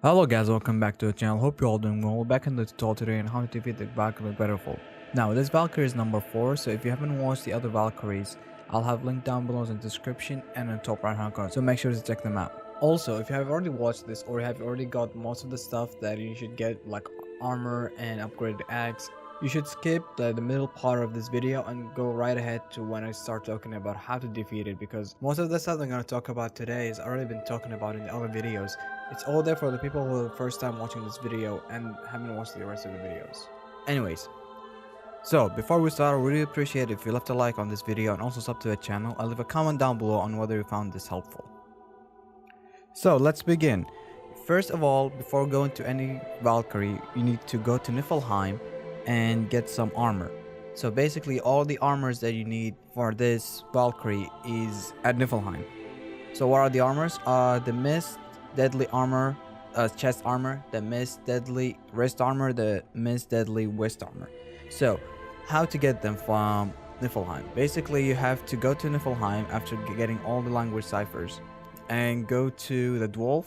Hello guys, welcome back to the channel. Hope you're all doing well. Back in the tutorial today on how to defeat the Valkyrie Geirdriful. Now this Valkyrie is number 4, so if you haven't watched the other Valkyries, I'll have link down below in the description and in the top right hand corner, so make sure to check them out. Also, if you have already watched this or have already got most of the stuff that you should get, like armor and upgraded axe, you should skip the middle part of this video and go right ahead to when I start talking about how to defeat it, because most of the stuff I'm going to talk about today is already been talking about in the other videos. It's all there for the people who are the first time watching this video and haven't watched the rest of the videos. Anyways, so before we start, I really appreciate if you left a like on this video and also sub to the channel and leave a comment down below on whether you found this helpful. So let's begin. First of all, before going to any Valkyrie, you need to go to Niflheim and get some armor. So basically all the armors that you need for this Valkyrie is at Niflheim. So what are the armors? The Mist Deadly armor, chest armor, the Mist Deadly wrist armor, the Mist Deadly waist armor. So how to get them from Niflheim? Basically you have to go to Niflheim after getting all the language ciphers and go to the dwarf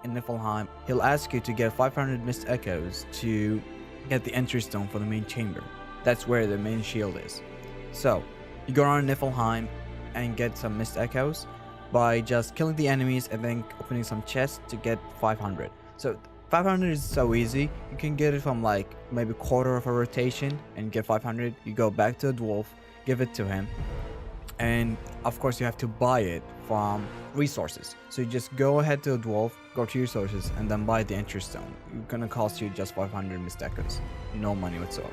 in Niflheim. He'll ask you to get 500 mist echoes to get the entry stone for the main chamber. That's where the main shield is. So you go around Niflheim and get some mist echoes by just killing the enemies and then opening some chests to get 500. So 500 is so easy. You can get it from like maybe quarter of a rotation and get 500. You go back to the dwarf, give it to him, and of course you have to buy it from resources. So you just go ahead to the dwarf, go to resources, and then buy the entry stone. It's gonna cost you just 500 mist echoes, no money whatsoever.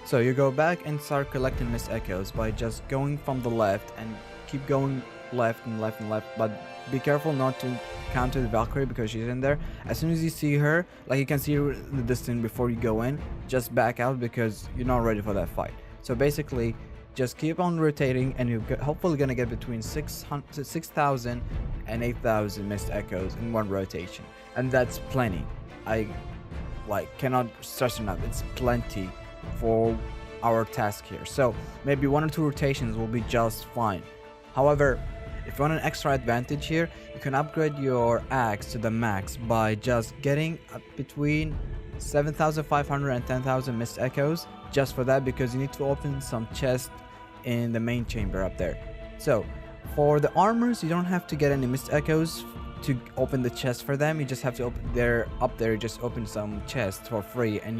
So you go back and start collecting mist echoes by just going from the left and keep going left and left and left, but be careful not to counter the Valkyrie because she's in there. As soon as you see her, like you can see her in the distance before you go in, just back out because you're not ready for that fight. So basically just keep on rotating and you're hopefully gonna get between 6,000 and 8,000 mist echoes in one rotation, and that's plenty. I cannot stress enough, it's plenty for our task here. So maybe 1 or 2 rotations will be just fine. However, if you want an extra advantage here, you can upgrade your axe to the max by just getting between 7,500 and 10,000 mist echoes just for that, because you need to open some chests in the main chamber up there. So for the armors, you don't have to get any mist echoes to open the chest for them. You just have to open up there, just open some chests for free and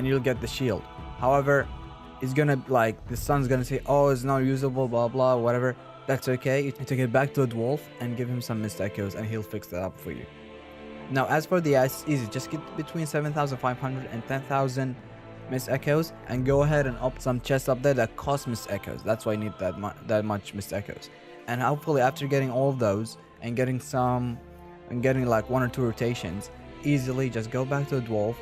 you'll get the shield. However, it's gonna the sun's gonna say, oh, it's not usable, blah blah, whatever. That's okay. You take it back to a dwarf and give him some mist echoes and he'll fix that up for you. Now as for the ice, easy, just get between 7,500 and 10,000 mist echoes and go ahead and up some chests up there that cost mist echoes. That's why you need that much mist echoes. And hopefully after getting all of those and getting like 1 or 2 rotations, easily just go back to the dwarf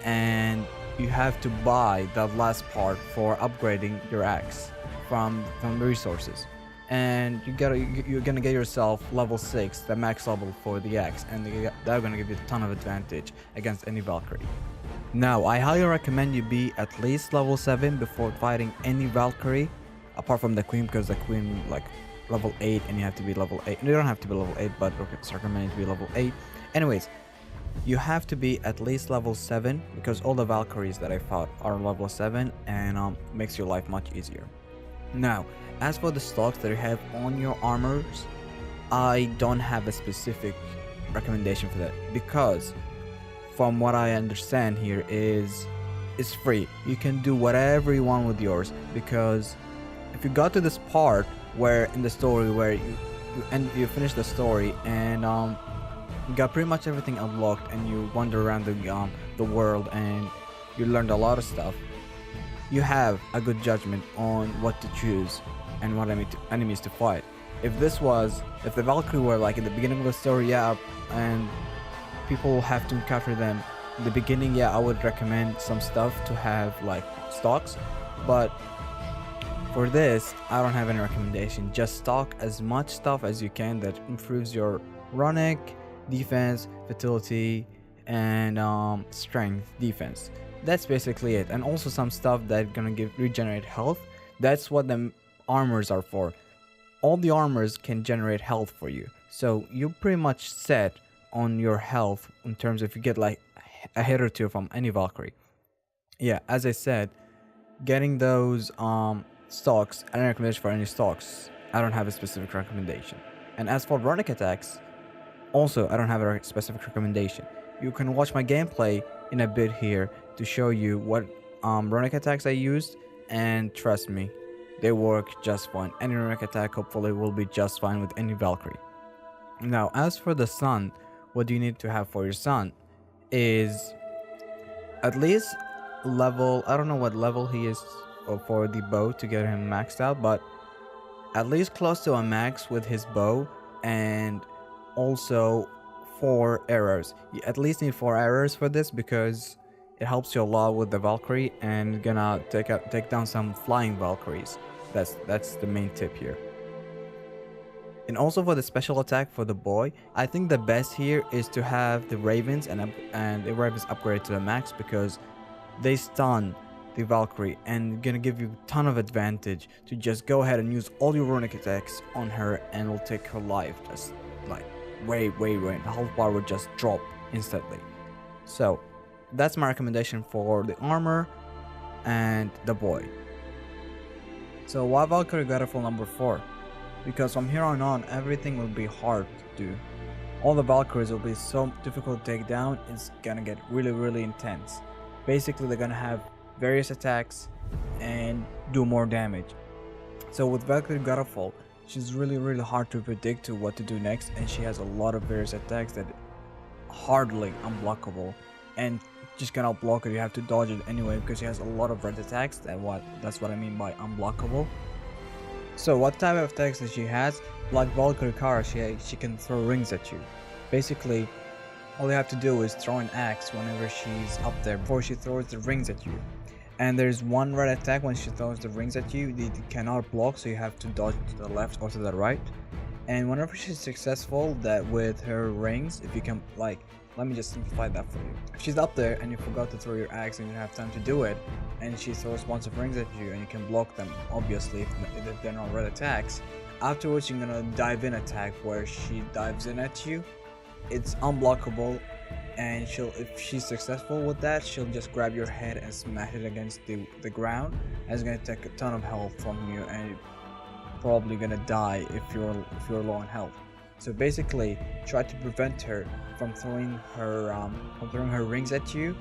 and you have to buy that last part for upgrading your axe from the resources. And you're gonna get yourself level 6, the max level for the axe, and they're gonna give you a ton of advantage against any Valkyrie. Now I highly recommend you be at least level 7 before fighting any Valkyrie, apart from the queen, because the queen like level 8 and you have to be level 8. You don't have to be level 8, but it's recommended to be level 8. Anyways, you have to be at least level 7 because all the Valkyries that I fought are level 7 and makes your life much easier. Now as for the stocks that you have on your armors, I don't have a specific recommendation for that, because from what I understand here is it's free. You can do whatever you want with yours, because if you got to this part where in the story where you finish the story and you got pretty much everything unlocked and you wander around the world and you learned a lot of stuff, you have a good judgment on what to choose and what enemies to fight. If the Valkyrie were like in the beginning of the story, yeah, and people have to encounter them in the beginning, yeah, I would recommend some stuff to have like stocks. But for this, I don't have any recommendation. Just stock as much stuff as you can that improves your runic, defense, fertility, and strength defense. That's basically it. And also some stuff that's gonna regenerate health. That's what the armors are for. All the armors can generate health for you, so you're pretty much set on your health in terms of if you get like a hit or two from any Valkyrie. Yeah, as I said, getting those stocks, I don't recommend for any stocks. I don't have a specific recommendation. And as for runic attacks, also I don't have a specific recommendation. You can watch my gameplay in a bit here to show you what runic attacks I used, and trust me, they work just fine. Any runic attack hopefully will be just fine with any Valkyrie. Now, as for the sun, what you need to have for your sun is at least level, I don't know what level he is for the bow to get him maxed out, but at least close to a max with his bow, and also 4 arrows. You at least need 4 arrows for this because it helps you a lot with the Valkyrie and gonna take down some flying Valkyries. That's the main tip here. And also for the special attack for the boy, I think the best here is to have the Ravens and the Ravens upgraded to the max because they stun the Valkyrie and gonna give you a ton of advantage to just go ahead and use all your runic attacks on her, and will take her life just like way. The health bar will just drop instantly. So that's my recommendation for the armor and the boy. So why Valkyrie Geirdriful number 4? Because from here on everything will be hard to do. All the Valkyries will be so difficult to take down, it's gonna get really intense. Basically they're gonna have various attacks and do more damage. So with Valkyrie Geirdriful, she's really hard to predict to what to do next, and she has a lot of various attacks that hardly unblockable, and just cannot block it. You have to dodge it anyway because she has a lot of red attacks. That's what I mean by unblockable. So what type of attacks that she has? Like Valkyrie Kara, she can throw rings at you. Basically, all you have to do is throw an axe whenever she's up there before she throws the rings at you. And there's one red attack when she throws the rings at you, they cannot block, so you have to dodge to the left or to the right. And whenever she's successful that with her rings, if you can, like, let me just simplify that for you. If she's up there and you forgot to throw your axe and you have time to do it, and she throws a bunch of rings at you and you can block them, obviously if they're not red attacks, afterwards you're gonna dive in attack where she dives in at you. It's unblockable, and if she's successful with that, she'll just grab your head and smash it against the ground, and it's gonna take a ton of health from you, and you're probably gonna die if you're low on health. So basically, try to prevent her from throwing her rings at you,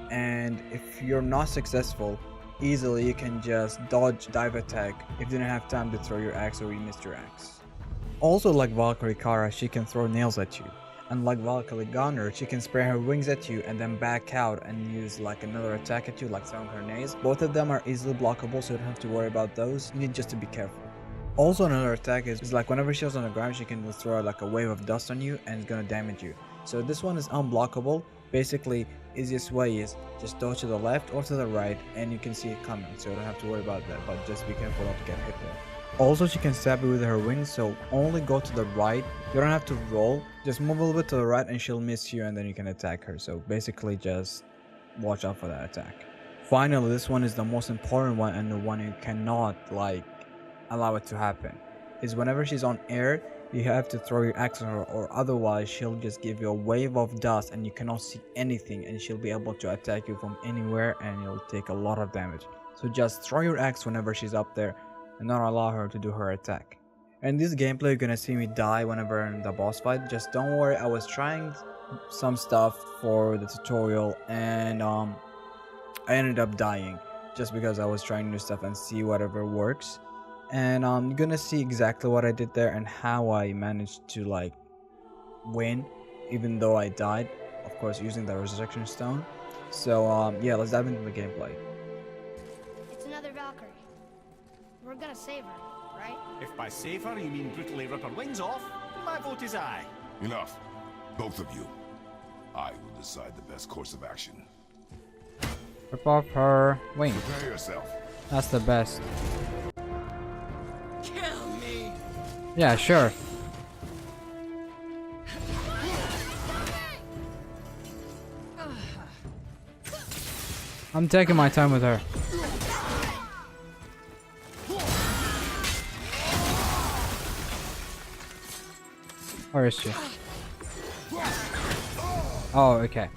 and if you're not successful, easily you can just dodge dive attack if you didn't have time to throw your axe or you missed your axe. Also, like Valkyrie Kara, she can throw nails at you. And like Valkyrie Gunner, she can spray her wings at you and then back out and use like another attack at you, like throwing her nails. Both of them are easily blockable, so you don't have to worry about those. You need just to be careful. Also, another attack is like whenever she was on the ground, she can throw like a wave of dust on you and it's gonna damage you. So this one is unblockable. Basically, easiest way is just dodge to the left or to the right and you can see it coming, so you don't have to worry about that, but just be careful not to get hit there. Also, she can stab you with her wings, so only go to the right. You don't have to roll, just move a little bit to the right and she'll miss you and then you can attack her. So basically just watch out for that attack. Finally, this one is the most important one and the one you cannot like allow it to happen, is whenever she's on air, you have to throw your axe at her, or otherwise she'll just give you a wave of dust and you cannot see anything, and she'll be able to attack you from anywhere and you'll take a lot of damage. So just throw your axe whenever she's up there and not allow her to do her attack. In this gameplay, you're gonna see me die whenever in the boss fight. Just don't worry, I was trying some stuff for the tutorial and I ended up dying just because I was trying new stuff and see whatever works. And you're gonna see exactly what I did there and how I managed to like win even though I died, of course using the resurrection stone. So yeah, let's dive into the gameplay. It's another Valkyrie. We're gonna save her, right? If by save her you mean brutally rip her wings off, my vote is aye. Enough. Both of you. I will decide the best course of action. Rip off her wing. Prepare yourself. That's the best. Kill me! Yeah, sure. I'm taking my time with her. Where is she? Oh, okay.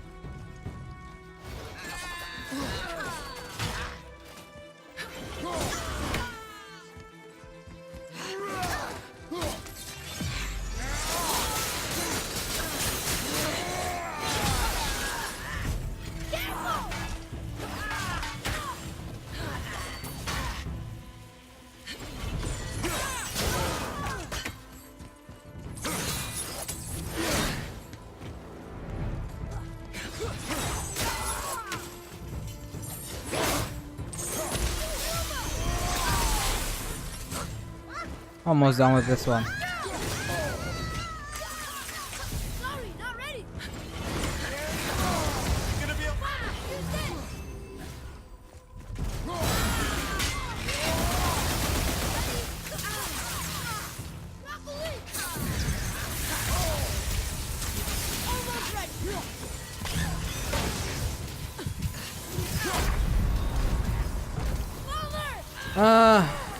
Almost done with this one. Sorry, not ready. Gonna be a Almost ready.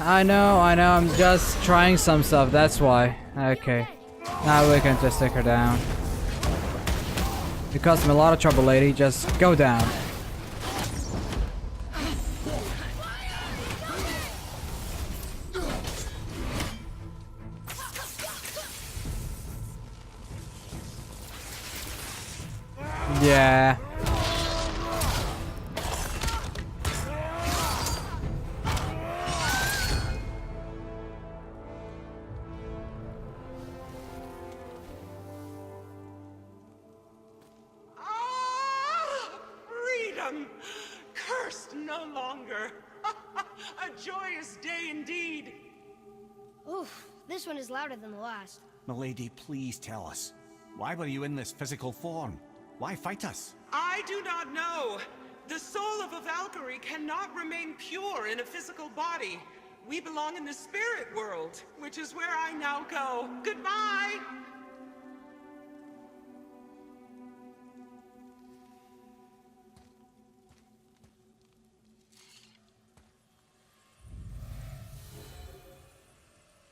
I know, I'm just trying some stuff, that's why. Okay. Now we can just take her down. It cost me a lot of trouble, lady, just go down. Yeah. Freedom! Cursed no longer. A joyous day indeed. Oof, this one is louder than the last. Milady, please tell us. Why were you in this physical form? Why fight us? I do not know. The soul of a Valkyrie cannot remain pure in a physical body. We belong in the spirit world, which is where I now go. Goodbye!